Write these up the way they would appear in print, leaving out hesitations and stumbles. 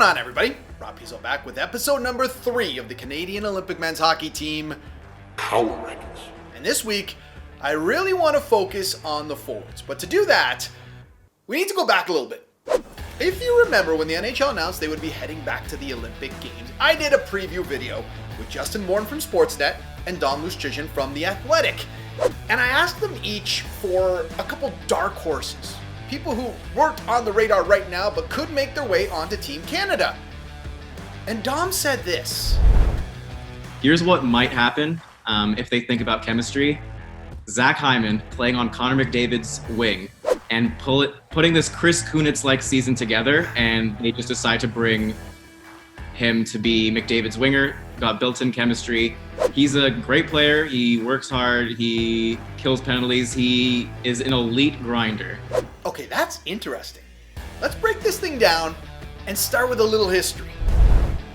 on, everybody? Rob Pizzo back with episode number 3 of the Canadian Olympic men's hockey team Power Rankings. And this week, I really want to focus on the forwards. But to do that, we need to go back a little bit. If you remember when the NHL announced they would be heading back to the Olympic Games, I did a preview video with Justin Bourne from Sportsnet and Don Luszczyszyn from The Athletic. And I asked them each for a couple dark horses. People who weren't on the radar right now but could make their way onto Team Canada. And Dom said this. Here's what might happen if they think about chemistry. Zach Hyman playing on Connor McDavid's wing and putting this Chris Kunitz-like season together, and they just decide to bring him to be McDavid's winger. Got built-in chemistry. He's a great player. He works hard. He kills penalties. He is an elite grinder. Okay, that's interesting. Let's break this thing down and start with a little history.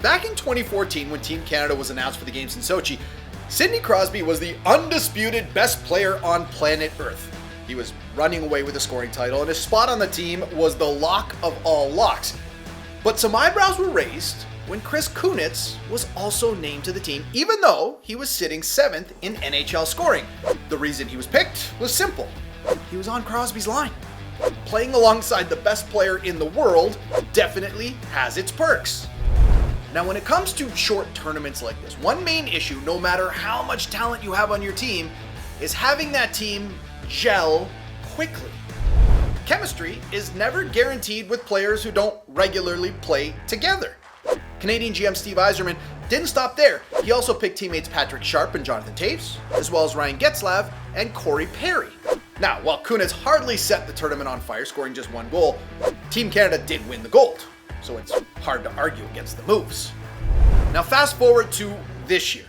Back in 2014, when Team Canada was announced for the games in Sochi, Sidney Crosby was the undisputed best player on planet Earth. He was running away with the scoring title, and his spot on the team was the lock of all locks. But some eyebrows were raised when Chris Kunitz was also named to the team, even though he was sitting 7th in NHL scoring. The reason he was picked was simple. He was on Crosby's line. Playing alongside the best player in the world definitely has its perks. Now, when it comes to short tournaments like this, one main issue, no matter how much talent you have on your team, is having that team gel quickly. Chemistry is never guaranteed with players who don't regularly play together. Canadian GM Steve Yzerman didn't stop there. He also picked teammates Patrick Sharp and Jonathan Toews, as well as Ryan Getzlaf and Corey Perry. Now, while Kunitz hardly set the tournament on fire, scoring just 1 goal, Team Canada did win the gold, so it's hard to argue against the moves. Now, fast forward to this year.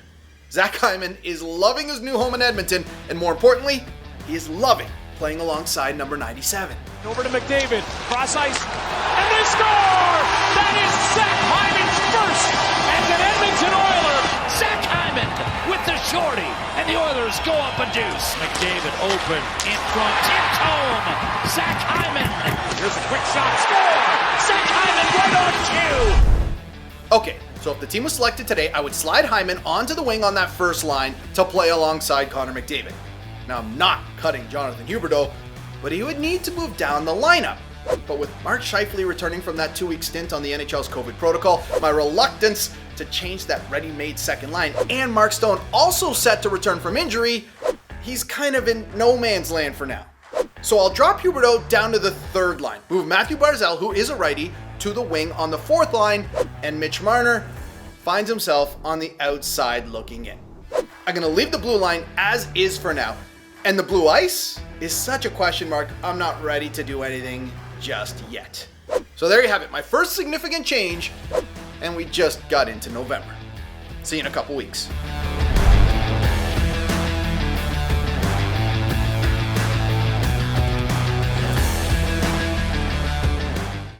Zach Hyman is loving his new home in Edmonton, and more importantly, he is loving playing alongside number 97. Over to McDavid, cross ice, and they score! That is Zach Hyman's first as an Edmonton Oiler. Zach Hyman with the shorty, and the Oilers go up a deuce. McDavid open, in front, tipped home. Zach Hyman, here's a quick shot, score! Zach Hyman right on cue! Okay, so if the team was selected today, I would slide Hyman onto the wing on that first line to play alongside Connor McDavid. Now, I'm not cutting Jonathan Huberdeau, but he would need to move down the lineup. But with Mark Scheifele returning from that 2-week stint on the NHL's COVID protocol, my reluctance to change that ready-made second line, and Mark Stone also set to return from injury, he's kind of in no man's land for now. So I'll drop Huberdeau down to the third line, move Matthew Barzal, who is a righty, to the wing on the fourth line, and Mitch Marner finds himself on the outside looking in. I'm going to leave the blue line as is for now. And the blue ice is such a question mark, I'm not ready to do anything just yet. So there you have it, my first significant change, and we just got into November. See you in a couple weeks.